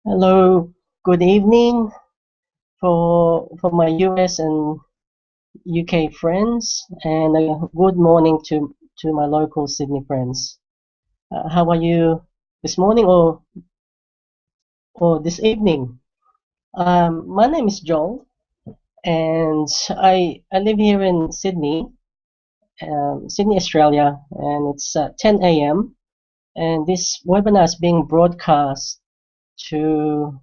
Hello, good evening for my US and UK friends, and good morning to my local Sydney friends. How are you this morning or this evening? My name is Joel, and I live here in Sydney, Sydney, Australia, and it's 10 a.m. And this webinar is being broadcast to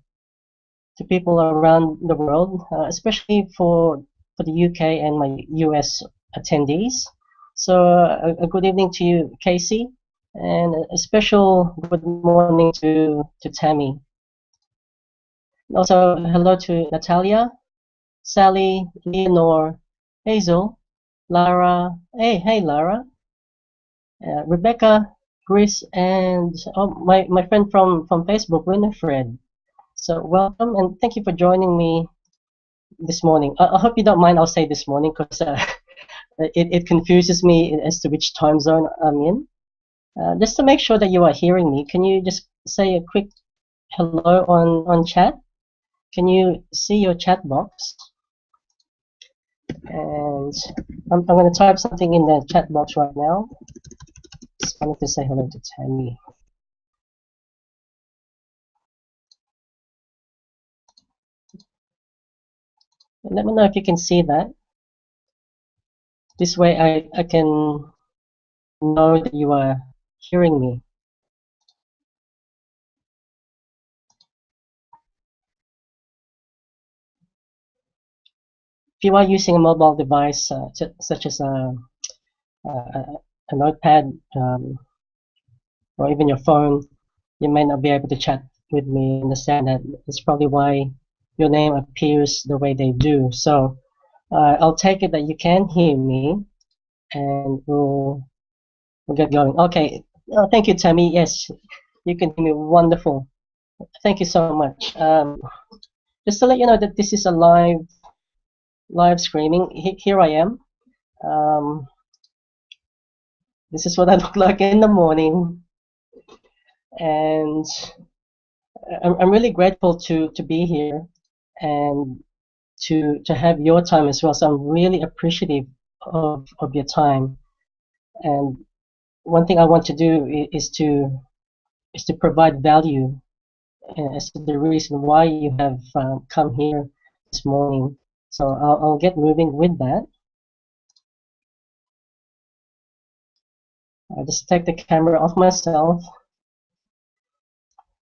people around the world, especially for the UK and my US attendees. So a good evening to you, Casey, and a special good morning to Tammy. Also, hello to Natalia, Sally, Leonore, Hazel, Lara. Hey, Lara, Rebecca, Chris, and my friend from Facebook, Winifred. So welcome and thank you for joining me this morning. I hope you don't mind. I'll say this morning because it confuses me as to which time zone I'm in. Just to make sure that you are hearing me, can you just say a quick hello on chat? Can you see your chat box? And I'm going to type something in the chat box right now. Just wanted to say hello to Tammy. Let me know if you can see that. This way I can know that you are hearing me. If you are using a mobile device such as a notepad or even your phone, you may not be able to chat with me. Understand that it's probably why your name appears the way they do. So I'll take it that you can hear me, and we'll get going. Okay. Thank you, Tammy. Yes, you can hear me. Wonderful. Thank you so much. Just to let you know that this is a live streaming. Here I am. Um, this is what I look like in the morning, and I'm really grateful to be here and to have your time as well. So I'm really appreciative of your time. And one thing I want to do is to provide value as to the reason why you have come here this morning. So I'll get moving with that. I'll just take the camera off myself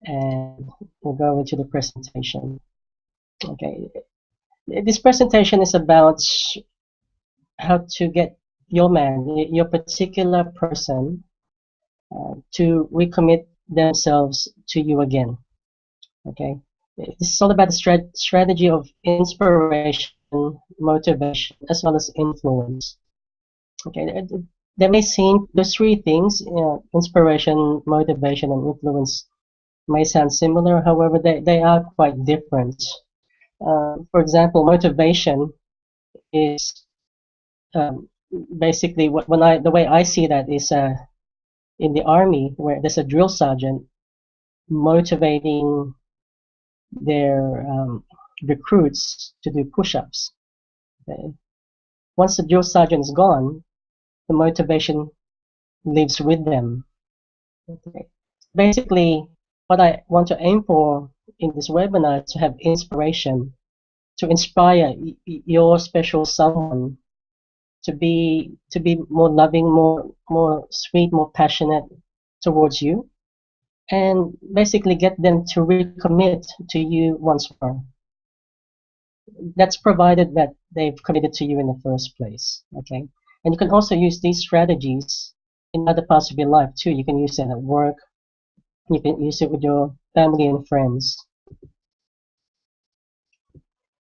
and we'll go into the presentation. Okay, this presentation is about how to get your man, your particular person, to recommit themselves to you again. Okay, this is all about the strategy of inspiration, motivation, as well as influence. Okay, they may seem those three things, inspiration, motivation, and influence, may sound similar. However, they are quite different. For example, motivation is um, basically the way I see that is in the army where there's a drill sergeant motivating their recruits to do push-ups. Okay? Once the drill sergeant is gone, the motivation lives with them. Okay? Basically, what I want to aim for in this webinar is to have inspiration, to inspire your special someone to be more loving, more sweet, more passionate towards you, and basically get them to recommit to you once more. That's provided that they've committed to you in the first place. Okay, and you can also use these strategies in other parts of your life too. You can use it at work. You can use it with your family and friends.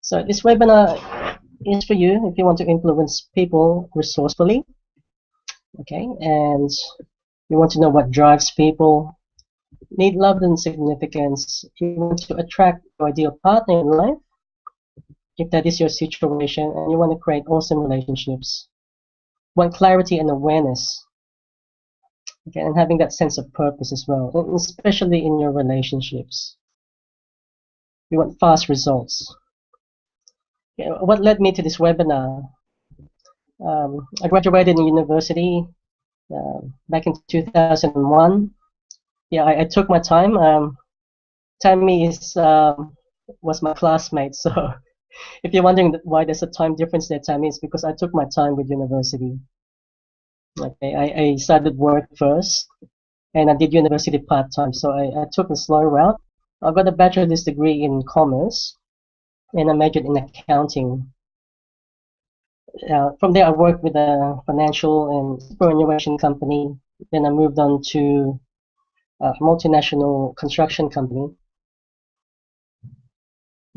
So this webinar is for you if you want to influence people resourcefully. Okay, and you want to know what drives people, need love and significance, you want to attract your ideal partner in life, if that is your situation, and you want to create awesome relationships, want clarity and awareness, okay, and having that sense of purpose as well, especially in your relationships. We want fast results. What led me to this webinar? I graduated in university back in 2001. Yeah, I took my time. Tammy was my classmate, so if you're wondering why there's a time difference there, Tammy, it's because I took my time with university. Okay, I started work first, and I did university part-time, so I took a slow route. I got a bachelor's degree in commerce, and I majored in accounting. From there, I worked with a financial and superannuation company. Then I moved on to a multinational construction company.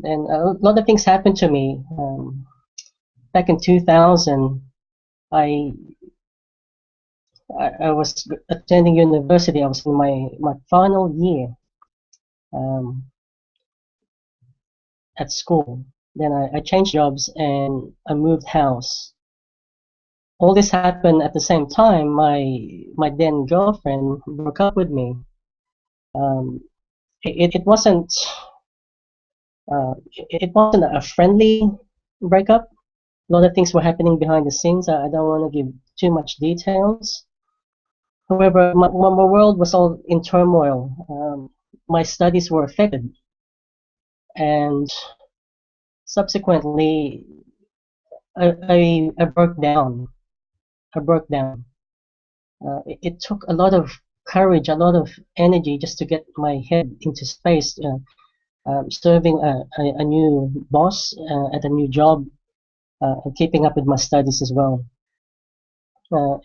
And a lot of things happened to me. Back in 2000, I I was attending university. I was in my final year at school. Then I changed jobs and I moved house. All this happened at the same time. My then girlfriend broke up with me. Um, it wasn't it wasn't a friendly breakup. A lot of things were happening behind the scenes. I don't want to give too much details. However, my world was all in turmoil. My studies were affected, and subsequently, I broke down. I broke down. It took a lot of courage, a lot of energy just to get my head into space. Serving a new boss at a new job, and keeping up with my studies as well.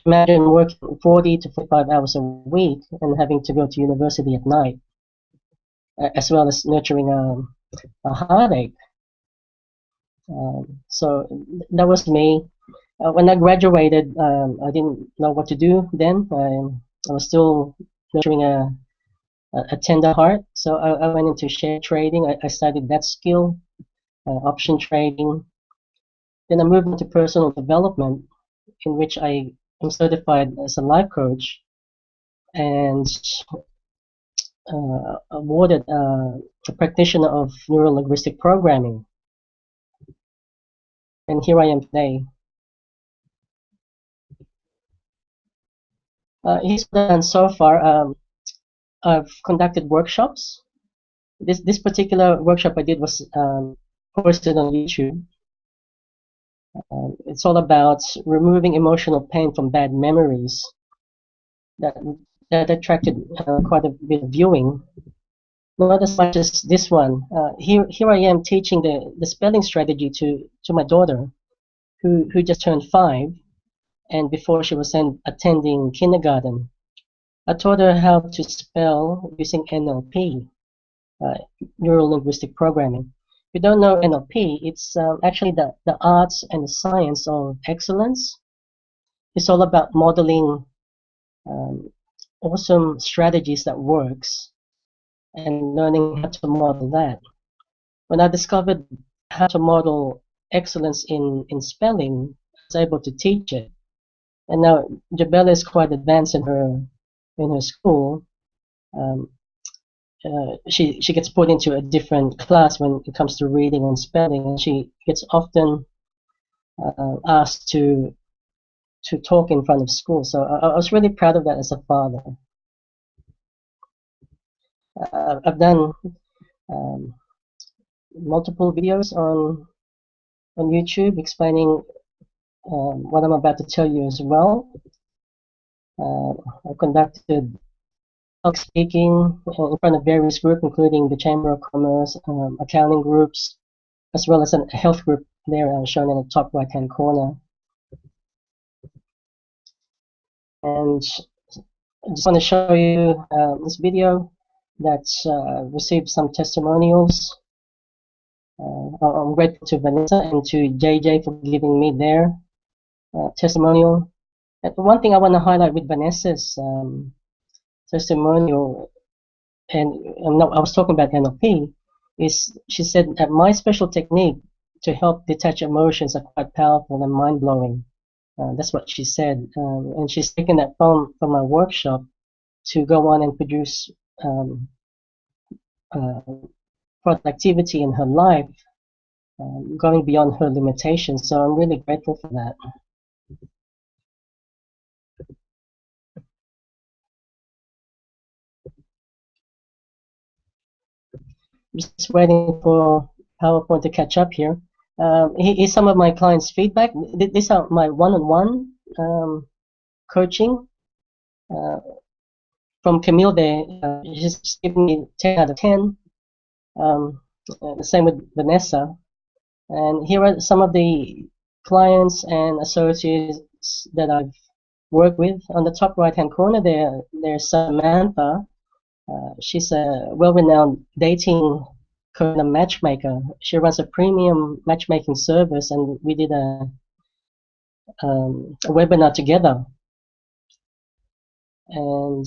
Imagine working 40 to 45 hours a week and having to go to university at night, as well as nurturing a heartache. So that was me. When I graduated, I didn't know what to do then. I was still nurturing a tender heart, so I went into share trading. I studied that skill, option trading. Then I moved into personal development, in which I am certified as a life coach and awarded a practitioner of neuro-linguistic programming. And here I am today. Here's what I've done so far. I've conducted workshops. This particular workshop I did was posted on YouTube. It's all about removing emotional pain from bad memories. That attracted quite a bit of viewing. Not as much as this one. Here I am teaching the spelling strategy to my daughter, who just turned 5, and before she was attending kindergarten. I taught her how to spell using NLP, neuro-linguistic programming. If you don't know NLP, it's actually the arts and the science of excellence. It's all about modeling awesome strategies that works and learning how to model that. When I discovered how to model excellence in spelling, I was able to teach it. And now Jabella is quite advanced in her school. She gets put into a different class when it comes to reading and spelling, and she gets often asked to talk in front of school. So I was really proud of that as a father. I've done multiple videos on YouTube explaining what I'm about to tell you as well. I conducted public speaking in front of various groups, including the Chamber of Commerce, accounting groups, as well as a health group there shown in the top right-hand corner. And I just want to show you this video that's received some testimonials. I'm grateful to Vanessa and to JJ for giving me their testimonial. And one thing I want to highlight with Vanessa's testimonial, and I was talking about NLP, is she said that my special technique to help detach emotions are quite powerful and mind-blowing. That's what she said, and she's taken that from my workshop to go on and produce productivity in her life, going beyond her limitations. So I'm really grateful for that. Just waiting for PowerPoint to catch up here. Here's some of my clients' feedback. These are my one-on-one coaching from Camille there. She's giving me 10 out of 10. The same with Vanessa. And here are some of the clients and associates that I've worked with. On the top right-hand corner there's Samantha. She's a well-renowned dating kind of matchmaker. She runs a premium matchmaking service, and we did a webinar together. And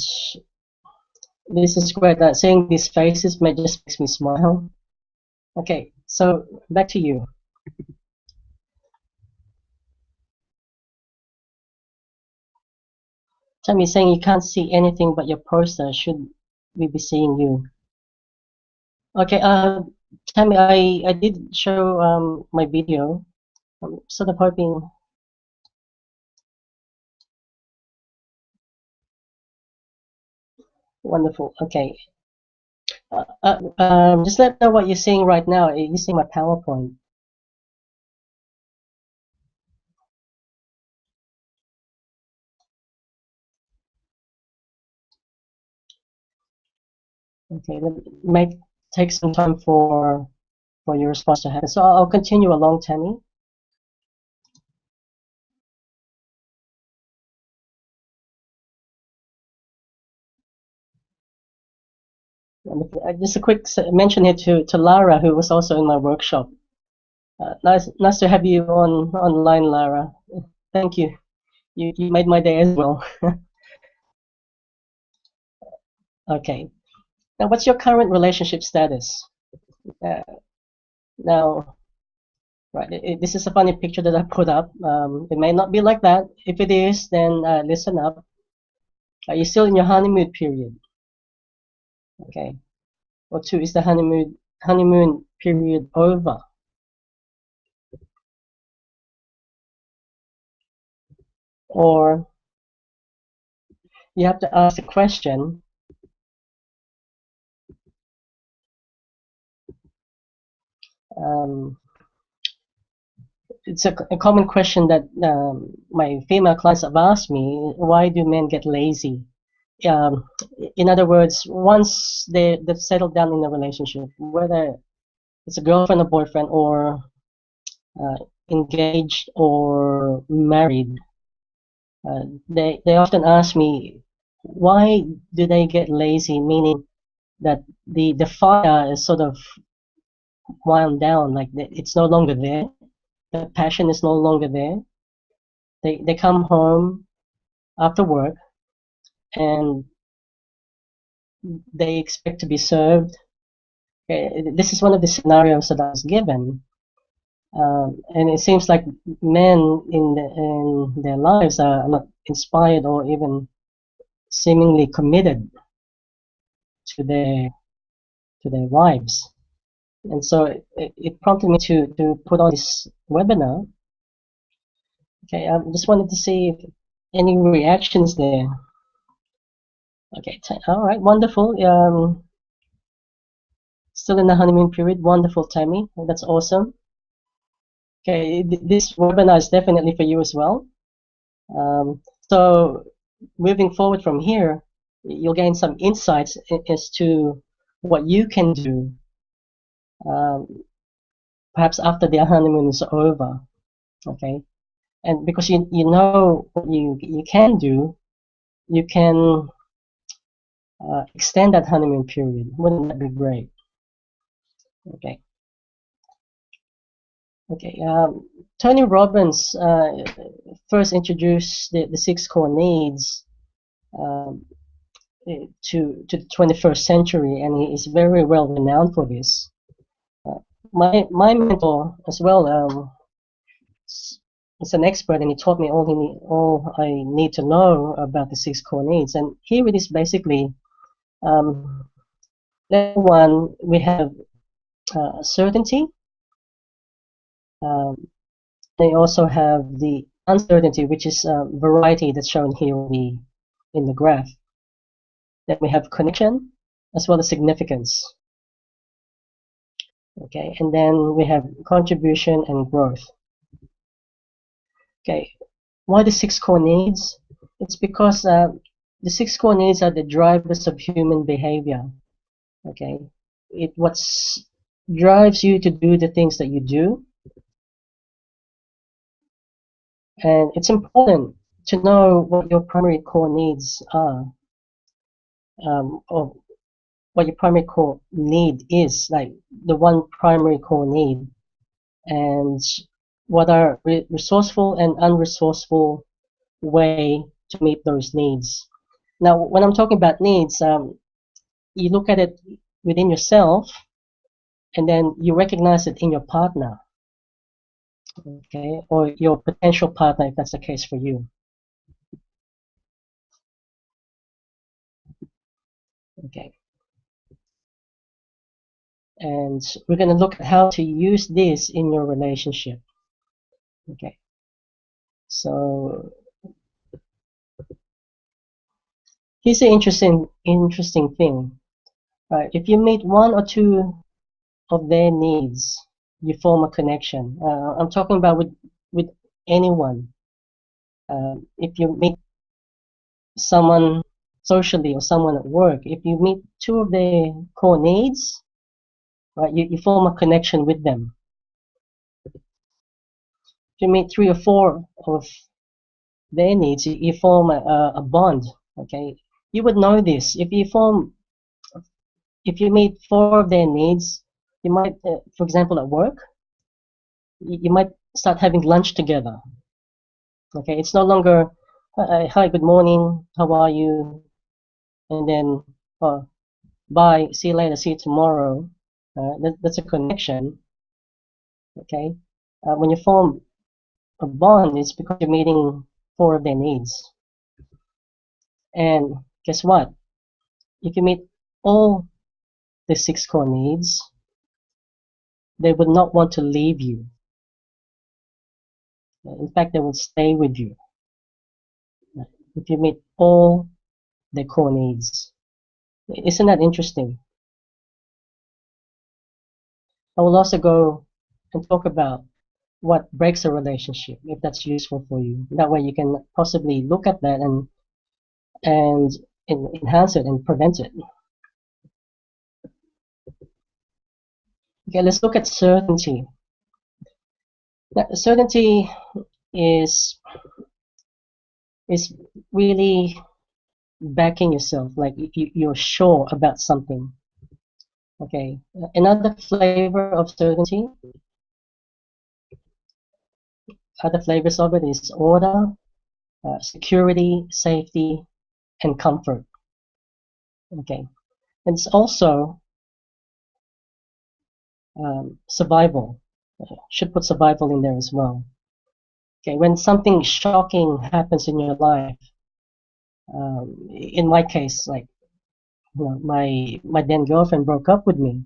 this is great. Seeing these faces just makes me smile. Okay, so back to you. Tammy saying you can't see anything but your poster. Should we be seeing you? Okay, Tammy, I did show my video. I'm sort of hoping. Wonderful. Okay. Just let me know what you're seeing right now. Are you seeing my PowerPoint? Okay, it may take some time for your response to happen. So I'll continue along, Tammy. Just a quick mention here to Lara, who was also in my workshop. Nice to have you online, Lara. Thank you. You made my day as well. Okay. Now, what's your current relationship status? Now, right, this is a funny picture that I put up. It may not be like that. If it is, then listen up. Are you still in your honeymoon period? Okay. Or two, is the honeymoon period over? Or you have to ask the question, it's a common question that my female clients have asked me: why do men get lazy? In other words, once they've settled down in a relationship, whether it's a girlfriend or boyfriend, or engaged or married, they often ask me, why do they get lazy? Meaning that the fire is sort of wound down, like it's no longer there. The passion is no longer there. They come home after work and they expect to be served. This is one of the scenarios that I was given, and it seems like men in their lives are not inspired or even seemingly committed to their wives. And so it prompted me to put on this webinar. Okay, I just wanted to see if any reactions there. Okay, all right, wonderful. Still in the honeymoon period. Wonderful, Tammy. That's awesome. Okay, this webinar is definitely for you as well. So moving forward from here, you'll gain some insights as to what you can do perhaps after the honeymoon is over. Okay, and because you know what you can do, you can extend that honeymoon period. Wouldn't that be great? Okay. Okay. Tony Robbins first introduced the 6 core needs to the 21st century, and he is very well renowned for this. My mentor as well is an expert, and he taught me all I need to know about the 6 core needs. And here it is basically. Level 1, we have certainty. They also have the uncertainty, which is variety that's shown here in the graph. Then we have connection as well as significance. Okay, and then we have contribution and growth. Okay, why the 6 core needs? It's because the 6 core needs are the drivers of human behavior. Okay, it what drives you to do the things that you do, and it's important to know what your primary core needs are, or what your primary core need is, like the one primary core need, and what are resourceful and unresourceful way to meet those needs. Now, when I'm talking about needs, you look at it within yourself, and then you recognize it in your partner, okay, or your potential partner, if that's the case for you. Okay. And we're going to look at how to use this in your relationship. Okay. So here's the interesting thing. Right? If you meet one or two of their needs, you form a connection. I'm talking about with anyone. If you meet someone socially or someone at work, if you meet two of their core needs, right, you form a connection with them. If you meet 3 or 4 of their needs, you form a bond. Okay, you would know this. If you meet 4 of their needs, you might, for example, at work, you might start having lunch together. Okay, it's no longer hi, good morning, how are you, and then bye, see you later, see you tomorrow. That's a connection. Okay, when you form a bond, it's because you're meeting 4 of their needs. And guess what? If you meet all the 6 core needs, they would not want to leave you. In fact, they will stay with you if you meet all the core needs. Isn't that interesting? I will also go and talk about what breaks a relationship, if that's useful for you. That way you can possibly look at that and enhance it and prevent it. Okay, let's look at certainty. Now, certainty is really backing yourself, like you're sure about something. Okay, another flavor of certainty, other flavors of it is order, security, safety, and comfort. Okay, and it's also survival. Should put survival in there as well. Okay, when something shocking happens in your life, in my case, like my then girlfriend broke up with me.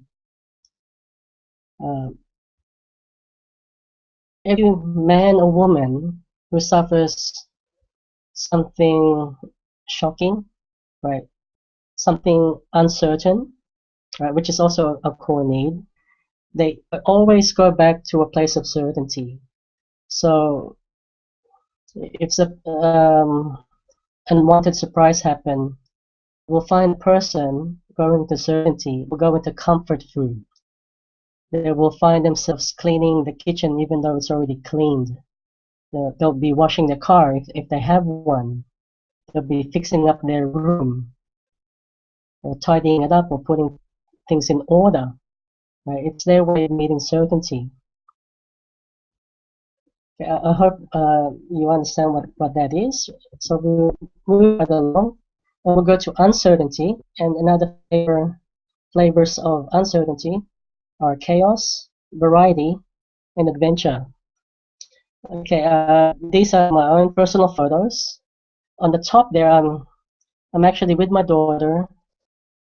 Every man or woman who suffers something shocking, right, something uncertain, right, which is also a core need, they always go back to a place of certainty. So if unwanted surprise happen, we'll find a person going to certainty, will go into comfort food. They will find themselves cleaning the kitchen even though it's already cleaned. They'll be washing their car if they have one. They'll be fixing up their room, or tidying it up, or putting things in order. Right? It's their way of meeting certainty. Okay, I hope you understand what that is. So we'll move right along, and we'll go to uncertainty. And another flavors of uncertainty are chaos, variety, and adventure. Okay, these are my own personal photos. On the top there, I'm actually with my daughter,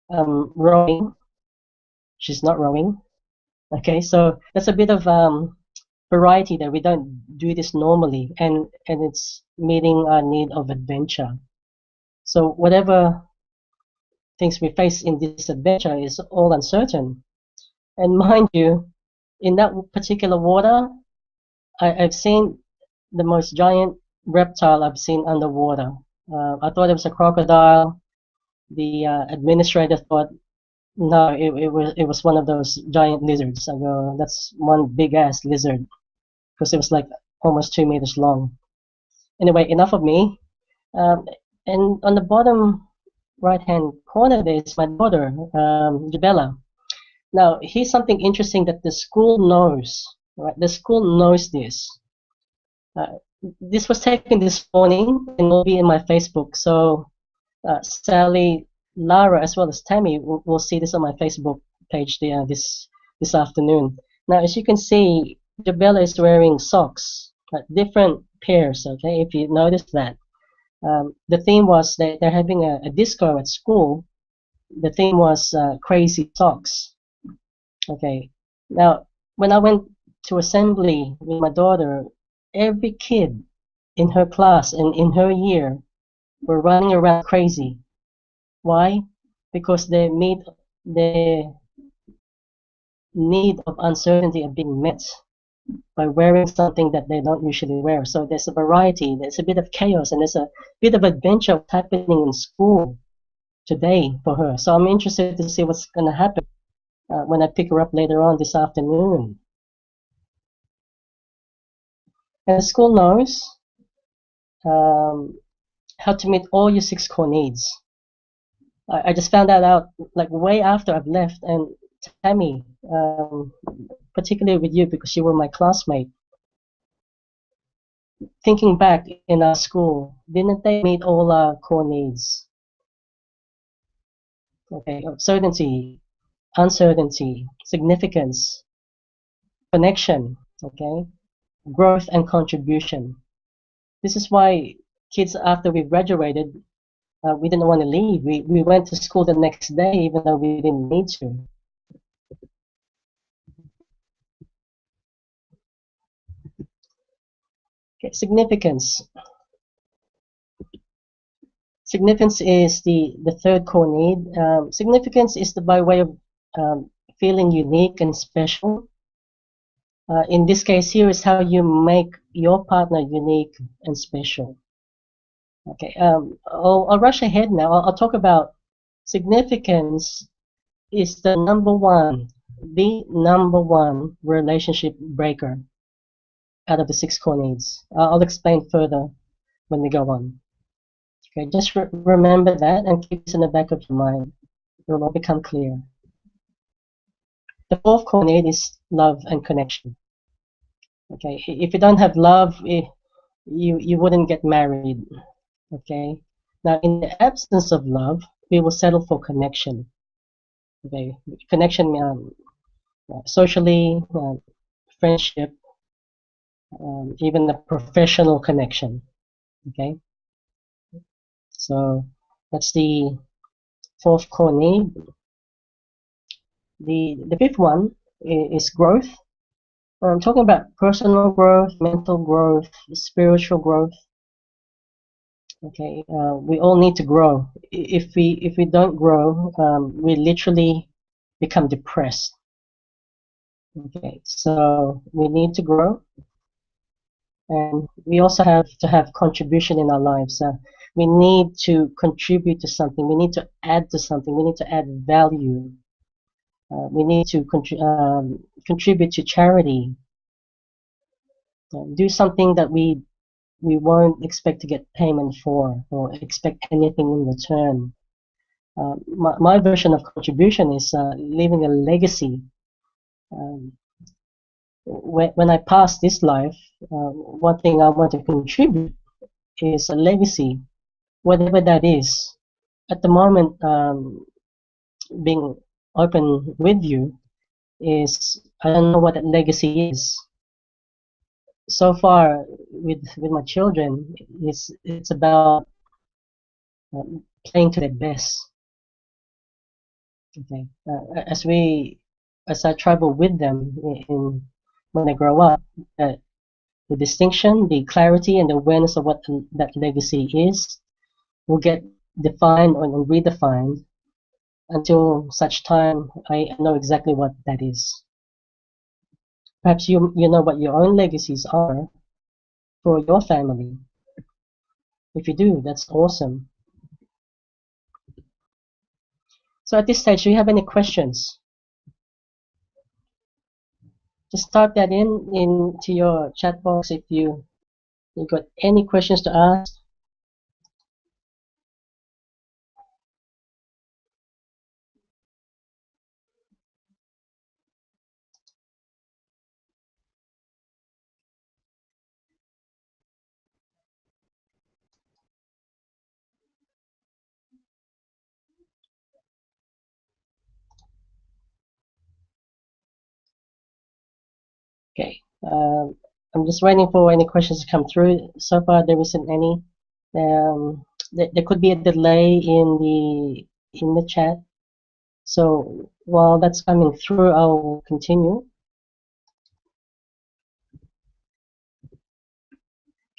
rowing. She's not rowing. Okay, so that's a bit of variety that we don't do this normally, and it's meeting our need of adventure. So whatever things we face in this adventure is all uncertain. And mind you, in that particular water, I've seen the most giant reptile I've seen underwater. I thought it was a crocodile. The administrator thought no, it was one of those giant lizards. I go, that's one big ass lizard because it was like almost 2 meters long. Anyway, enough of me. Um, and on the bottom right hand corner there is my daughter, Jabella. Now, here's something interesting that the school knows, right? The school knows this. Uh, this was taken this morning and will be in my Facebook. So Sally, Lara, as well as Tammy will see this on my Facebook page there this afternoon. Now, as you can see, Jabella is wearing socks, different pairs. Okay, if you notice that. The theme was they're having a disco at school. The theme was crazy socks. Okay. Now, when I went to assembly with my daughter, every kid in her class and in her year were running around crazy. Why? Because they meet the need of uncertainty of being met by wearing something that they don't usually wear. So there's a variety, there's a bit of chaos, and there's a bit of adventure happening in school today for her. So I'm interested to see what's going to happen when I pick her up later on this afternoon. And the school knows um, how to meet all your 6 core needs. I just found that out like way after I've left, and Tammy, particularly with you because you were my classmate. Thinking back in our school, didn't they meet all our core needs? Okay, certainty, uncertainty, significance, connection, okay, growth and contribution. This is why kids after we graduated, we didn't want to leave. We went to school the next day even though we didn't need to. Okay, significance. Significance is the third core need. Significance is the by way of feeling unique and special. In this case here is how you make your partner unique and special. Okay, I'll rush ahead now. I'll talk about significance is the number one relationship breaker out of the 6 core needs. I'll explain further when we go on. Okay, just remember that and keep this in the back of your mind. It will all become clear. The fourth core need is love and connection. Okay, if you don't have love, you wouldn't get married. Okay, now in the absence of love, we will settle for connection. Okay, connection socially, friendship, even a professional connection. Okay, so that's the fourth core need. The fifth one is growth. I'm talking about personal growth, mental growth, spiritual growth. Okay, we all need to grow. If we don't grow, we literally become depressed. Okay, so we need to grow, and we also have to have contribution in our lives. We need to contribute to something. We need to add to something. We need to add value. We need to contribute to charity. Do something that we won't expect to get payment for or expect anything in return. My version of contribution is leaving a legacy. Um, when I pass this life, one thing I want to contribute is a legacy, whatever that is. At the moment, being open with you is I don't know what that legacy is. So far, with my children, it's about playing to their best. Okay, as we as I travel with them when they grow up, the distinction, the clarity, and the awareness of what that legacy is will get defined and redefined until such time I know exactly what that is. Perhaps you know what your own legacies are for your family. If you do, that's awesome. So at this stage, do you have any questions? Just type that into your chat box if you got any questions to ask. Okay. I'm just waiting for any questions to come through. So far, there isn't any. There could be a delay in the chat. So while that's coming through, I'll continue.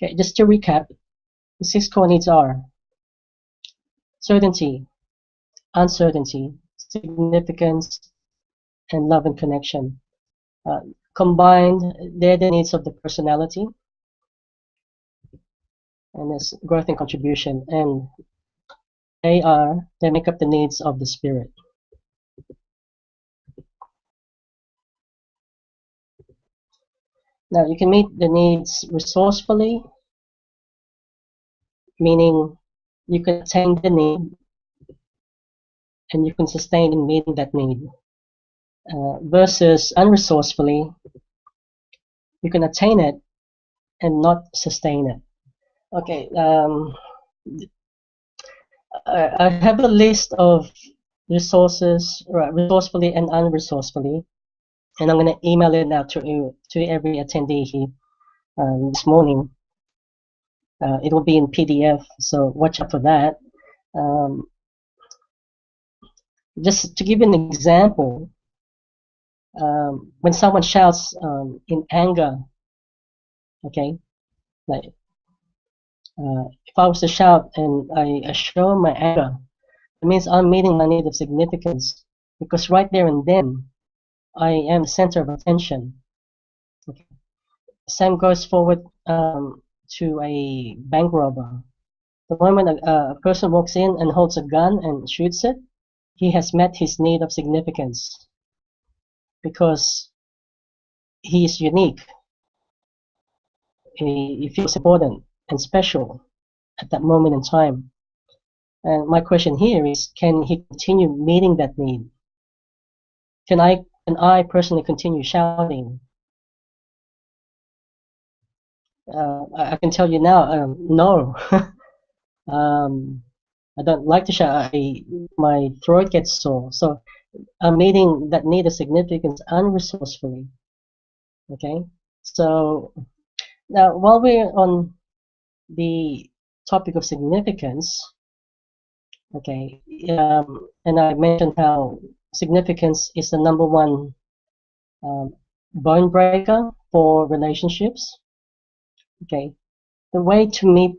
Okay, just to recap, the 6 core needs are certainty, uncertainty, significance, and love and connection. Combined, they're the needs of the personality, and there's growth and contribution, and they make up the needs of the spirit. Now, you can meet the needs resourcefully, meaning you can attain the need and you can sustain in meeting that need. Versus unresourcefully, you can attain it and not sustain it. Okay, I have a list of resources, resourcefully and unresourcefully, and I'm going to email it out to every attendee here this morning. It will be in PDF, so watch out for that. Just to give you an example, when someone shouts in anger, okay, like if I was to shout and I show my anger, it means I'm meeting my need of significance, because right there and then I am the center of attention. Okay. Same goes forward to a bank robber. The moment a person walks in and holds a gun and shoots it, he has met his need of significance, because he is unique. He feels important and special at that moment in time. And my question here is, can he continue meeting that need? Can I personally continue shouting? I can tell you now, no. I don't like to shout. My throat gets sore. So I'm meeting that need of significance unresourcefully. Okay. So now, while we're on the topic of significance, okay, and I mentioned how significance is the number one bone breaker for relationships. Okay, the way to meet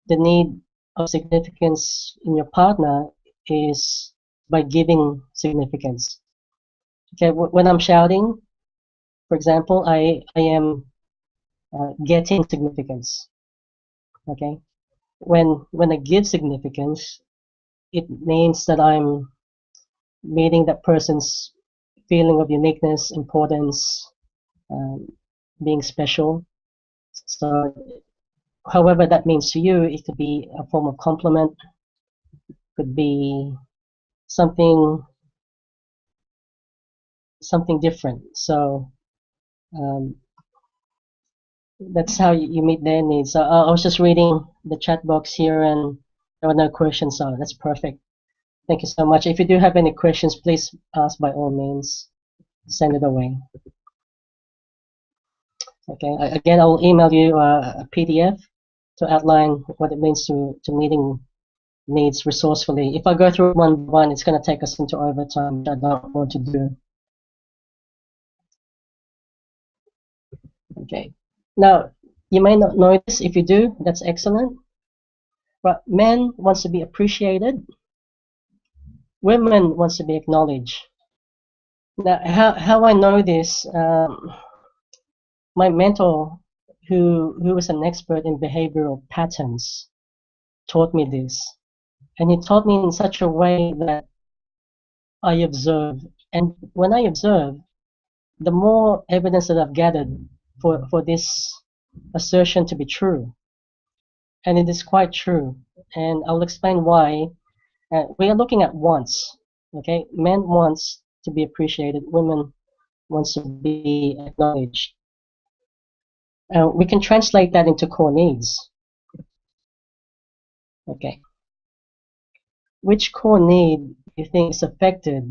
the need of significance in your partner is by giving significance. Okay, when I'm shouting, for example, I am getting significance. Okay, when I give significance, it means that I'm meeting that person's feeling of uniqueness, importance, um, being special. So, however that means to you, it could be a form of compliment, could be something different. So um, that's how you meet their needs. So I was just reading the chat box here, and there were no questions, so that's perfect. Thank you so much. If you do have any questions, please ask by all means. Send it away. Okay. Again, I will email you a PDF to outline what it means to meeting needs resourcefully. If I go through one by one, it's going to take us into overtime, which I don't want to do. Okay. Now, you may not know this. If you do, that's excellent. But men wants to be appreciated. Women wants to be acknowledged. Now, how I know this? My mentor, who was an expert in behavioral patterns, taught me this, and he taught me in such a way that I observe. And when I observe, the more evidence that I've gathered for this assertion to be true, and it is quite true. And I'll explain why. We are looking at wants. Okay, men wants to be appreciated, women wants to be acknowledged. We can translate that into core needs. Okay, which core need do you think is affected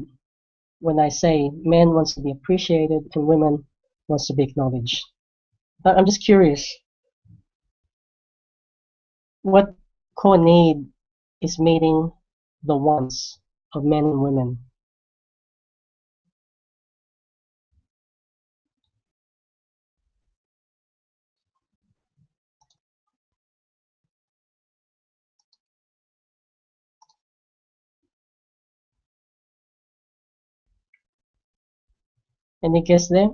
when I say men wants to be appreciated and women wants to be acknowledged? I'm just curious, what core need is meeting the wants of men and women? Any guess there?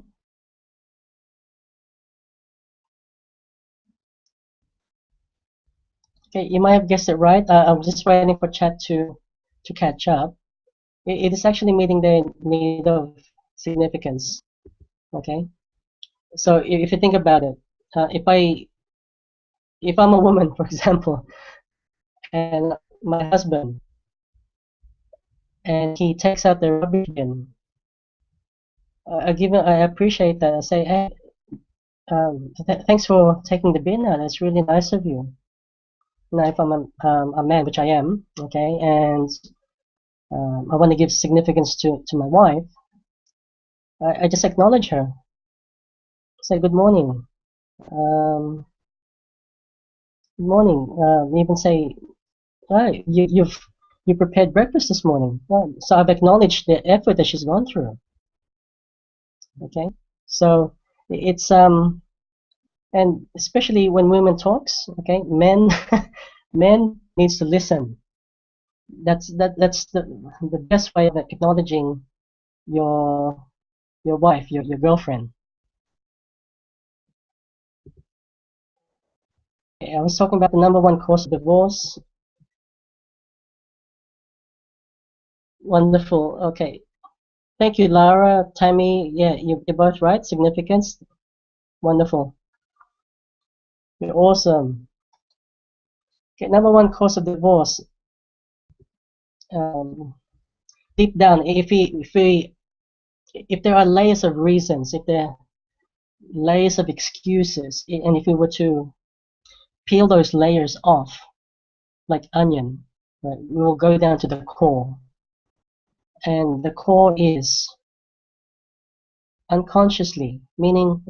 Okay, you might have guessed it right. I'm just waiting for chat to catch up. It is actually meeting the need of significance. Okay, so if you think about it, if I'm a woman, for example, and my husband, and he takes out the rubbish bin, I appreciate that. I say, hey, thanks for taking the bin out. That's really nice of you. Now, if I'm a man, which I am, okay, and I want to give significance to my wife, I just acknowledge her. Say good morning. Um, Good morning. Even say, "Hi, you prepared breakfast this morning." So I've acknowledged the effort that she's gone through. Okay, so it's and especially when women talks, okay, men men needs to listen. That's the best way of acknowledging your wife, your girlfriend. I was talking about the number one cause of divorce. Wonderful. Okay. Thank you, Lara, Tammy. Yeah, you're both right. Significance. Wonderful. You're awesome. Okay, number one cause of divorce. Um, Deep down, if there are layers of reasons, if there are layers of excuses, and if we were to peel those layers off like onion, right, we will go down to the core. And the core is unconsciously, meaning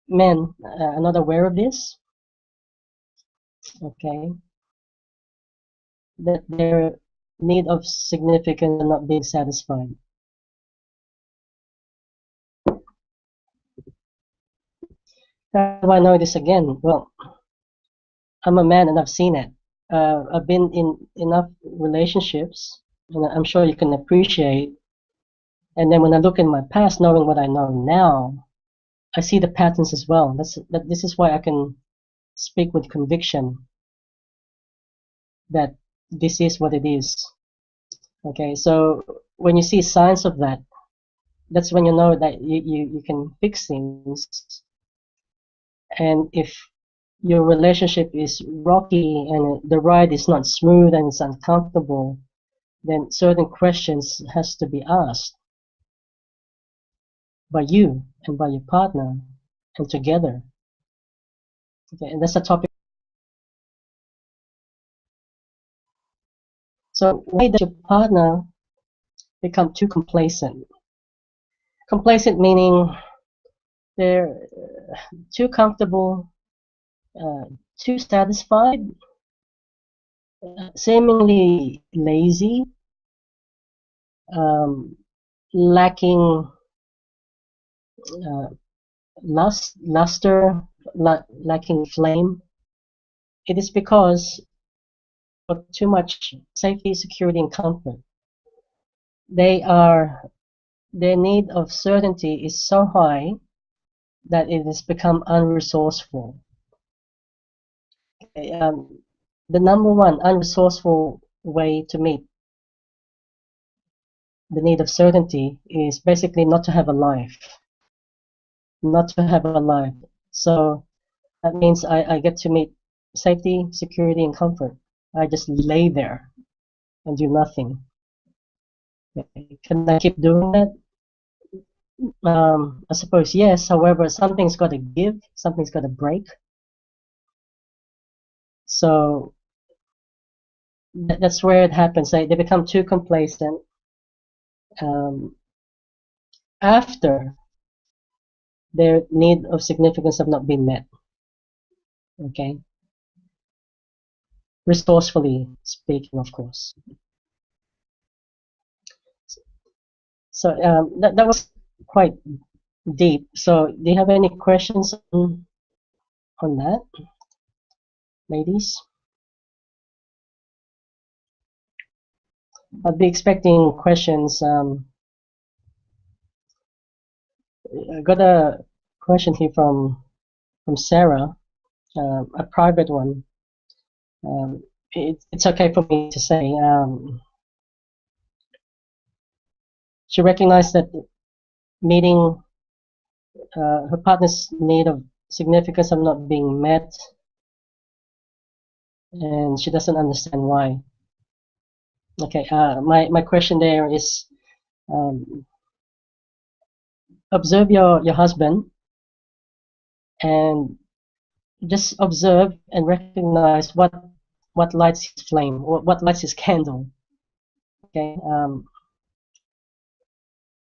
men are not aware of this, okay, that their need of significance are not being satisfied. How do I know this again? Well, I'm a man and I've seen it. I've been in enough relationships, and I'm sure you can appreciate. And then when I look in my past, knowing what I know now, I see the patterns as well. This is why I can speak with conviction that this is what it is. Okay, so when you see signs of that, that's when you know that you can fix things. And if your relationship is rocky and the ride is not smooth and it's uncomfortable, then certain questions has to be asked by you and by your partner and together. Okay, and that's a topic. So why does your partner become too complacent? Complacent meaning they're too comfortable, uh, too satisfied, seemingly lazy, um, lacking uh, luster, lacking flame, it is because of too much safety, security, and comfort. Their need of certainty is so high that it has become unresourceful. The number one unresourceful way to meet the need of certainty is basically not to have a life. Not to have a life. So that means I get to meet safety, security, and comfort. I just lay there and do nothing. Can I keep doing that? I suppose yes. However, something's got to give, something's got to break. So that's where it happens. They become too complacent after their need of significance have not been met. Okay, resourcefully speaking, of course. So that was quite deep. So do you have any questions on that, ladies? I'd be expecting questions. I got a question here from Sarah, a private one. It's okay for me to say. She recognized that meeting her partner's need of significance of not being met, and she doesn't understand why. Okay, my question there is, observe your husband and just observe and recognize what lights his flame, what lights his candle. Okay,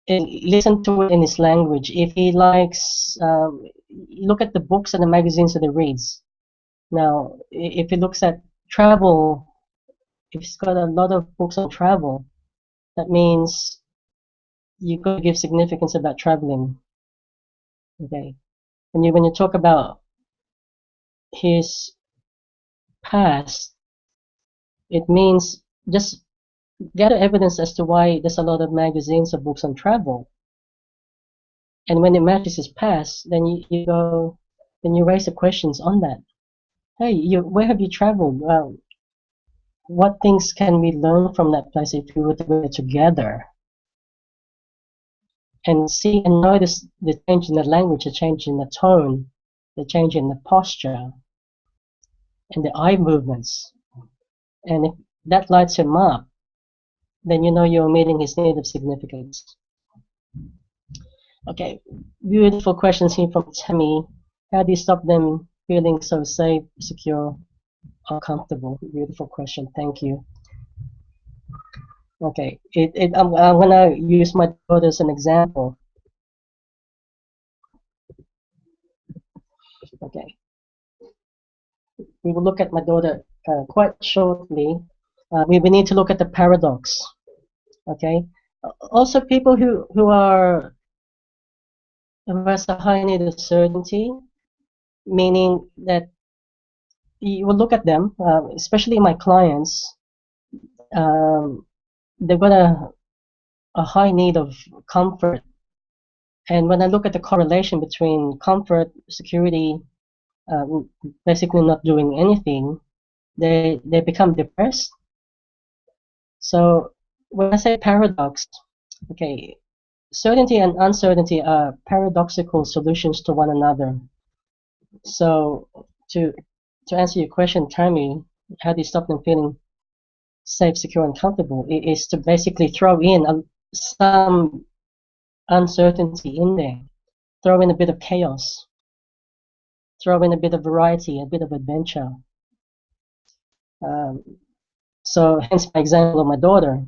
and listen to it in his language. If he likes, look at the books and the magazines that he reads. Now, if he looks at travel, if he's got a lot of books on travel, that means you got to give significance about traveling. Okay, and when you talk about his past, it means just gather evidence as to why there's a lot of magazines or books on travel. And when it matches his past, then you go, then you raise the questions on that. Hey, where have you traveled? What things can we learn from that place if we were to go together? And see and notice the change in the language, the change in the tone, the change in the posture, and the eye movements. And if that lights him up, then you know you're meeting his need of significance. Okay, beautiful questions here from Tammy. How do you stop them feeling so safe, secure, or comfortable? Beautiful question. Thank you. Okay, I'm gonna use my daughter as an example. Okay, we will look at my daughter quite shortly. We need to look at the paradox. Okay, also people who has a high need of certainty, meaning that you will look at them, especially my clients. They've got a high need of comfort, and when I look at the correlation between comfort, security, basically not doing anything, they become depressed. So when I say paradox, okay, certainty and uncertainty are paradoxical solutions to one another. So to answer your question, Tammy, how do you stop them feeling safe, secure, and comfortable? It is to basically throw in some uncertainty in there, throw in a bit of chaos, throw in a bit of variety, a bit of adventure. So hence my example of my daughter.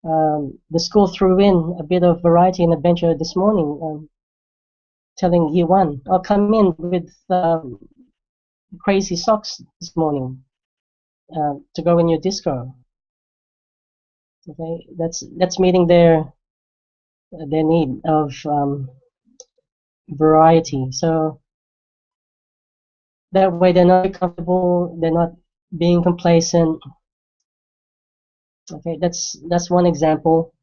The school threw in a bit of variety and adventure this morning, telling year one, "I'll come in with crazy socks this morning to go in your disco." Okay, that's meeting their need of variety. So that way they're not comfortable, they're not being complacent. Okay, that's one example.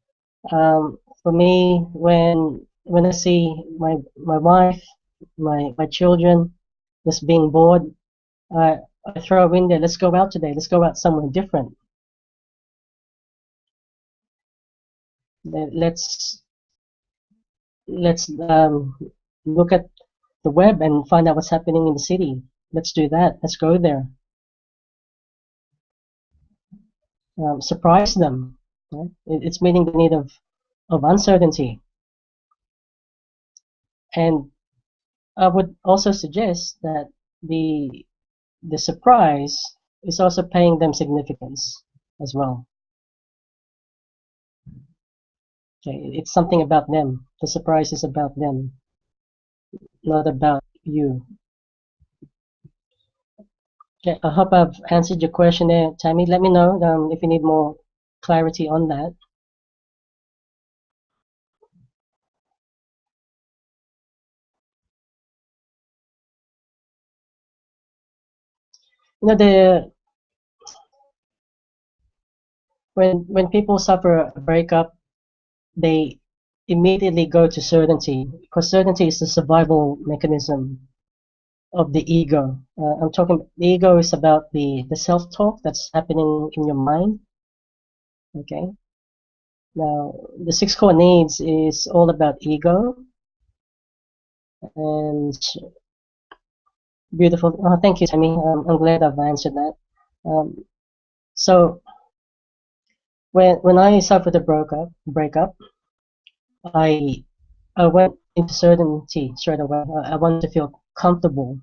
For me, when I see my wife, my children just being bored, I throw in there, let's go out today, let's go out somewhere different. Let's let's look at the web and find out what's happening in the city. Let's do that. Let's go there. Surprise them. Right? It's meeting the need of uncertainty. And I would also suggest that the the surprise is also paying them significance as well. Okay, it's something about them. The surprise is about them, not about you. Okay, I hope I've answered your question there, Tammy. Let me know if you need more clarity on that. You know, when people suffer a breakup, they immediately go to certainty because certainty is the survival mechanism of the ego. I'm talking. The ego is about the self-talk that's happening in your mind. Okay. Now, the six core needs is all about ego and beautiful. Oh, thank you, Tammy. I'm glad I've answered that. Um, so when I suffered a breakup, I I went into certainty straight away. I wanted to feel comfortable.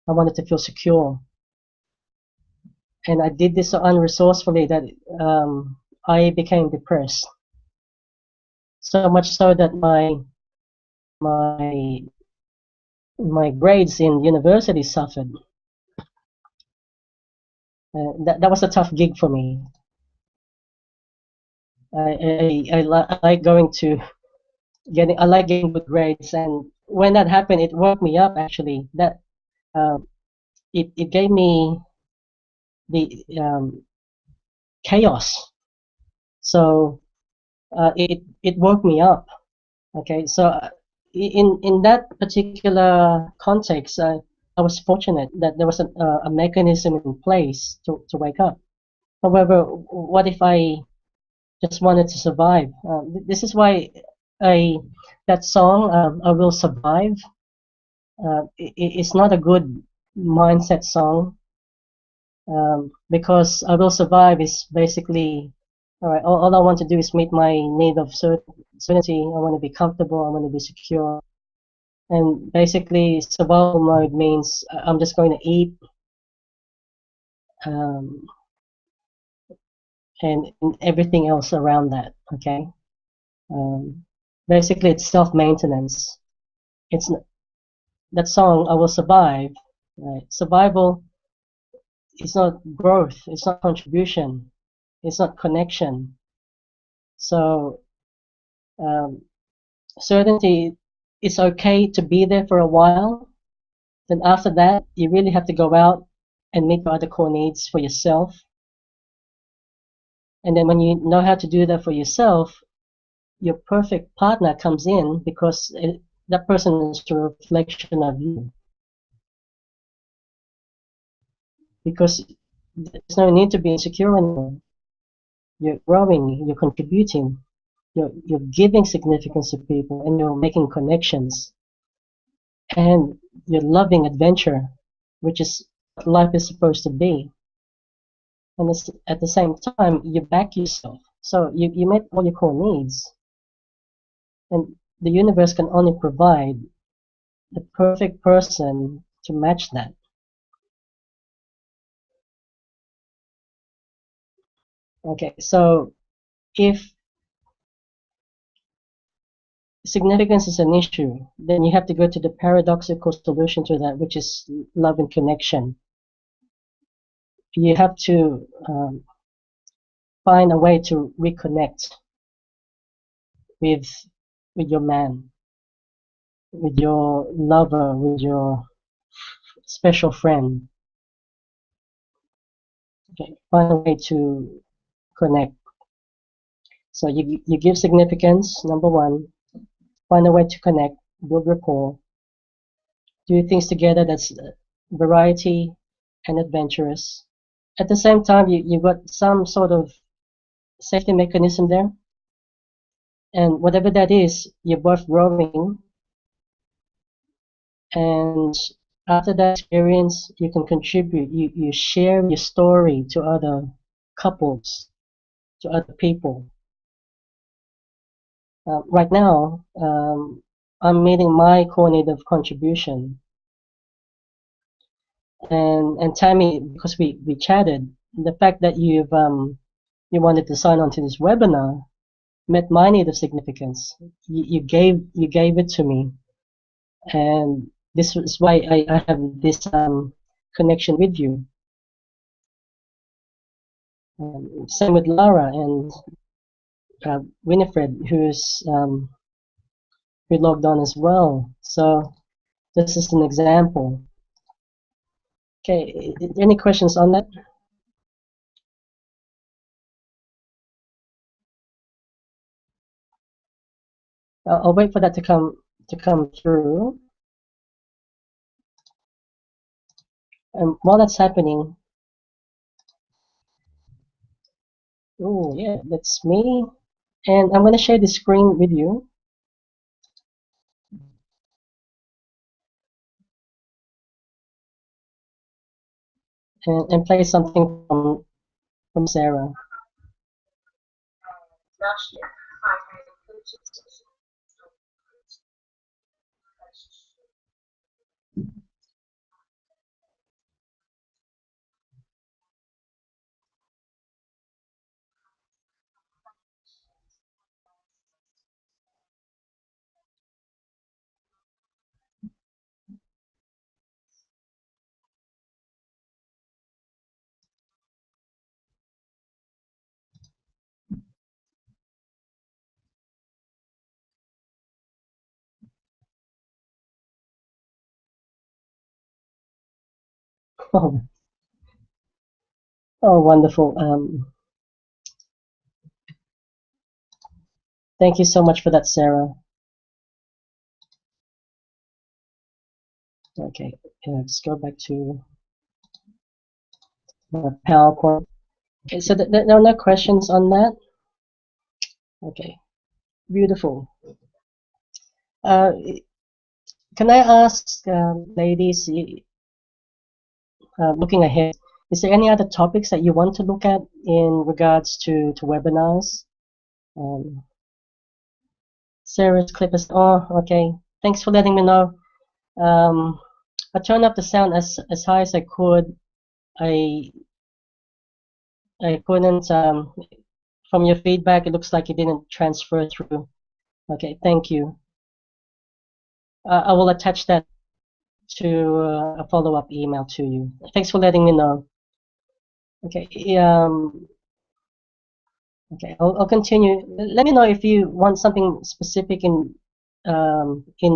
I wanted to feel secure, and I did this so unresourcefully that I became depressed. So much so that my my grades in university suffered. That was a tough gig for me. I like going to getting I like getting good grades, and when that happened, it woke me up. Actually, that um, it gave me the chaos. So it woke me up. Okay, so in that particular context, I was fortunate that there was a mechanism in place to wake up. However, what if I just wanted to survive? This is why I that song "I Will Survive." It's not a good mindset song because "I Will Survive" is basically all right. All I want to do is meet my need of certainty. I want to be comfortable. I want to be secure. And basically, survival mode means I'm just going to eat um, and everything else around that. Okay. Um, basically, it's self-maintenance. It's that song "I Will Survive." Right? Survival is not growth. It's not contribution. It's not connection. So um, certainty is okay to be there for a while. Then after that, you really have to go out and meet your other core needs for yourself. And then when you know how to do that for yourself, your perfect partner comes in because that person is a reflection of you. Because there's no need to be insecure anymore. You're growing, you're contributing, you're giving significance to people, and you're making connections, and you're loving adventure, which is what life is supposed to be. And it's, at the same time, you back yourself. So you met all your core needs, and the universe can only provide the perfect person to match that. Okay, so if significance is an issue, then you have to go to the paradoxical solution to that, which is love and connection. You have to find a way to reconnect with with your man. with your lover, with your special friend. Okay, find a way to connect. So you give significance, number one. Find a way to connect, build rapport, do things together that's variety and adventurous. At the same time, you've got some sort of safety mechanism there, and whatever that is, you're both growing, and after that experience, you can contribute. You share your story to other couples, to other people. Right now, I'm meeting my coordinative contribution, and Tammy, because we chatted, the fact that you wanted to sign on to this webinar met my need of significance. You gave it to me, and this is why I have this connection with you. Same with Lara and Winifred, who logged on as well. So this is an example. Okay, any questions on that? I'll wait for that to come through. And while that's happening, oh yeah, that's me. And I'm gonna share the screen with you and play something from Sarah. Oh, oh, wonderful. Thank you so much for that, Sarah. Okay, let's go back to my PowerPoint. Okay, so there are no questions on that. Okay, beautiful. Uh, can I ask, ladies, looking ahead, is there any other topics that you want to look at in regards to webinars? Um, Sarah's clip is, oh, okay. Thanks for letting me know. I turned up the sound as high as I could. I I couldn't, from your feedback, it looks like it didn't transfer through. Okay, thank you. I will attach that to a follow-up email to you. Thanks for letting me know. Okay, okay, I'll continue. Let me know if you want something specific in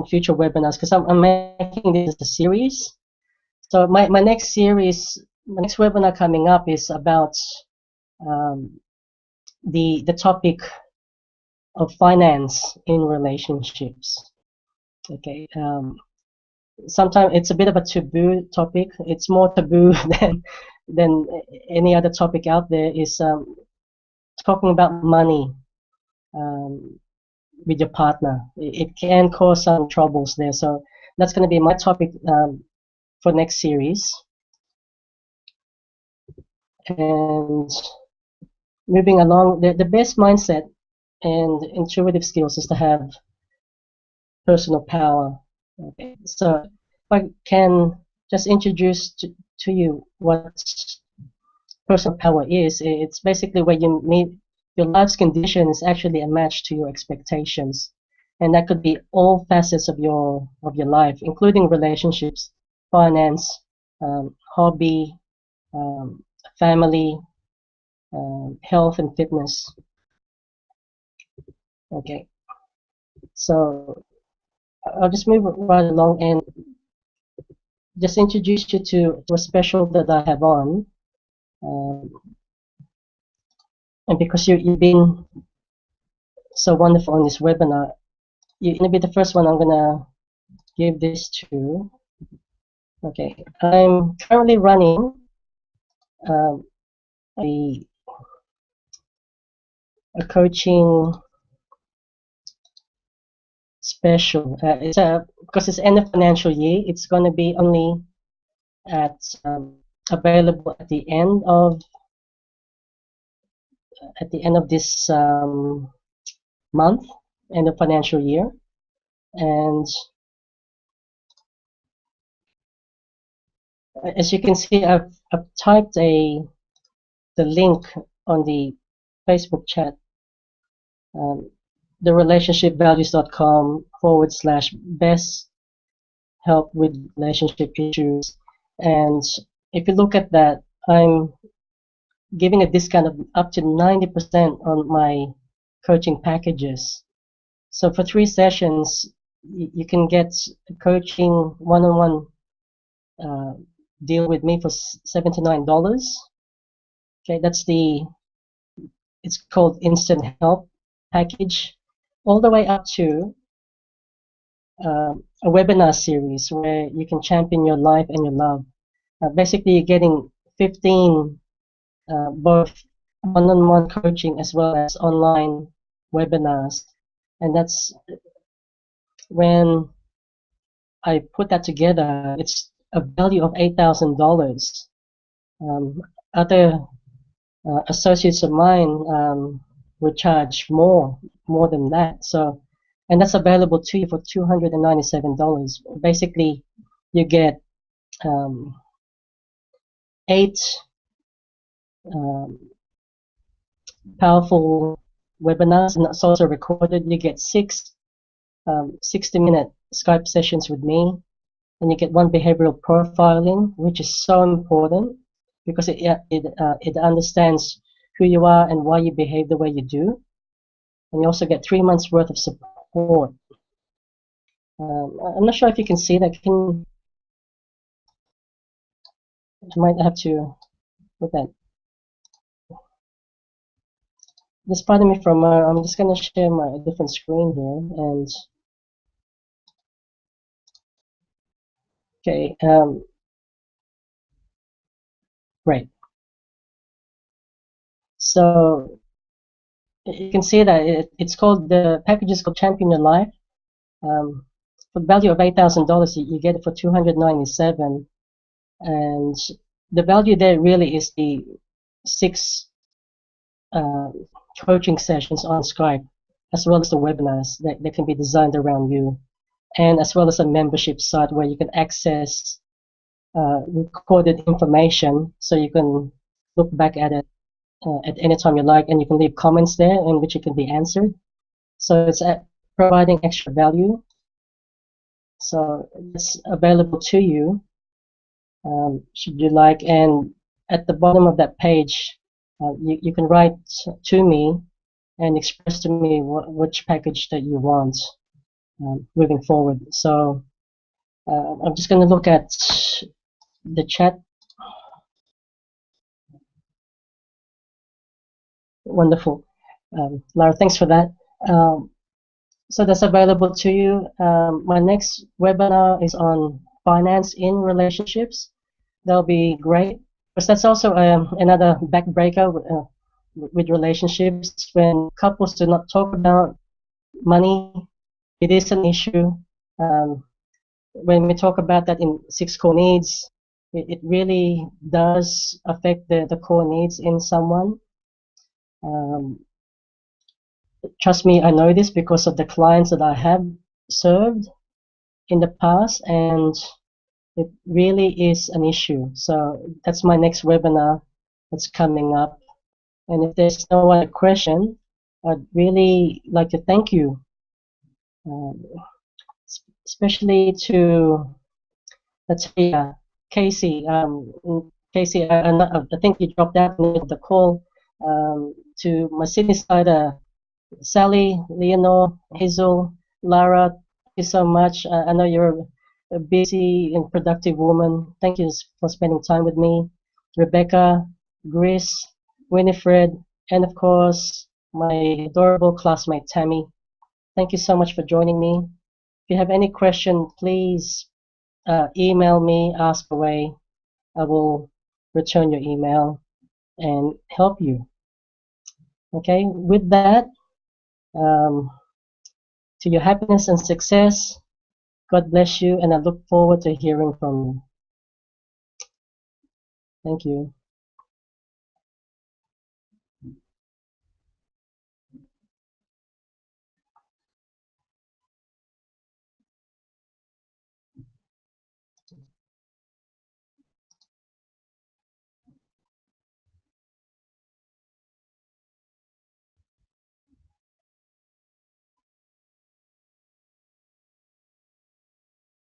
future webinars, because I'm making this a series. So my next series, my next webinar coming up is about um, the topic of finance in relationships. Okay, sometimes it's a bit of a taboo topic. It's more taboo than any other topic out there. Is talking about money with your partner. It can cause some troubles there. So that's going to be my topic for next series. And moving along, the best mindset and intuitive skills is to have personal power. Okay, so if I can just introduce to you what personal power is, it's basically where you meet your life's condition is actually a match to your expectations, and that could be all facets of your life, including relationships, finance, hobby, family, health, and fitness. Okay, so I'll just move right along and just introduce you to a special that I have on. Um, and because you've been so wonderful on this webinar, you're going to be the first one I'm going to give this to. Okay, I'm currently running um, a, a coaching special. It's because it's end of financial year. It's going to be only at available at the end of this month, end of financial year, and as you can see, I've typed the link on the Facebook chat, therelationshipvalues.com/best help with relationship issues. And if you look at that, I'm giving a discount of up to 90% on my coaching packages. So for 3 sessions, you can get a coaching one-on-one deal with me for $79. Okay, it's called Instant Help package, all the way up to a webinar series where you can champion your life and your love. Basically, you're getting 15 both one-on-one coaching as well as online webinars, and that's when I put that together. It's a value of $8,000. Other associates of mine would charge more than that. So, and that's available to you for $297. Basically, you get 8 powerful webinars, and it's also recorded. You get 6 60-minute Skype sessions with me, and you get 1 behavioral profiling, which is so important because it understands who you are and why you behave the way you do. And you also get 3 months worth of support. I'm not sure if you can see that. I might have to put that. Just pardon me from. I'm just going to share my different screen here, and okay, great. So you can see that it's called, the package is called Champion Your Life. For the value of $8,000, you get it for $297, and the value there really is the 6 coaching sessions on Skype, as well as the webinars that can be designed around you, and as well as a membership site where you can access recorded information, so you can look back at it at any time you like, and you can leave comments there in which it can be answered. So it's providing extra value. So it's available to you, should you like. And at the bottom of that page, you can write to me and express to me which package that you want moving forward. So I'm just going to look at the chat. Wonderful. Lara, thanks for that. So that's available to you. My next webinar is on finance in relationships. That'll be great, because that's also another backbreaker with relationships. When couples do not talk about money, it is an issue. When we talk about that in 6 core needs, it really does affect the core needs in someone. Trust me, I know this because of the clients that I have served in the past, and it really is an issue. So that's my next webinar that's coming up. And if there's no other question, I'd really like to thank you, especially to, let's see, Casey. Casey, I think you dropped out of the call. To my Sydney side, Sally, Leonor, Hazel, Lara, you so much. I know you're a busy and productive woman. Thank you for spending time with me. Rebecca, Grace, Winifred, and of course, my adorable classmate Tammy. Thank you so much for joining me. If you have any question, please email me, ask away. I will return your email and help you. Okay, with that, um, to your happiness and success, God bless you, and I look forward to hearing from you. Thank you.